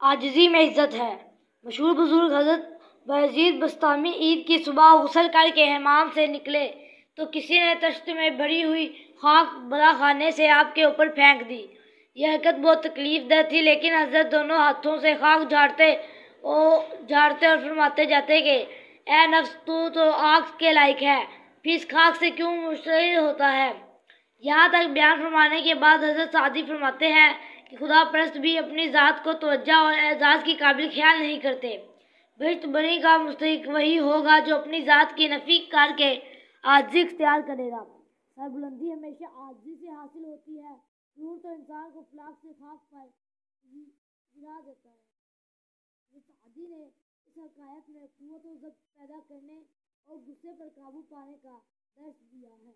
عاجزی میں عزت ہے۔ مشہور بزرگ حضرت بایزید بسطامی عید کی صبح غسل کر کے حمام سے نکلے تو کسی نے تشت میں بھری ہوئی خاک بلا خانے سے آپ کے اوپر پھینک دی۔ یہ حرکت بہت تکلیف دہ تھی، لیکن حضرت دونوں ہاتھوں سے خاک جھاڑتے اور فرماتے جاتے کہ اے نفس، تو آگ کے لائق ہے، پھر اس خاک سے کیوں مشتعل ہوتا ہے؟ یہاں تک بیان فرمانے کے بعد حضرت سعدی فرماتے ہیں کہ خدا پرست بھی اپنی ذات کو توجہ اور اعزاز کی قابل خیال نہیں کرتے۔ بہشت بری کا مستحق وہی ہوگا جو اپنی ذات کی نفی کر کے عاجزی اختیار کرے گا۔ سربلندی ہمیشہ عاجزی سے حاصل ہوتی ہے۔ غرور تو انسان کو فلاک سے خاک پر گرا دیتا ہے۔ سعدی نے اس حکایت میں قوت و ضبط پیدا کرنے اور غصے پر قابو پانے کا درس دیا ہے۔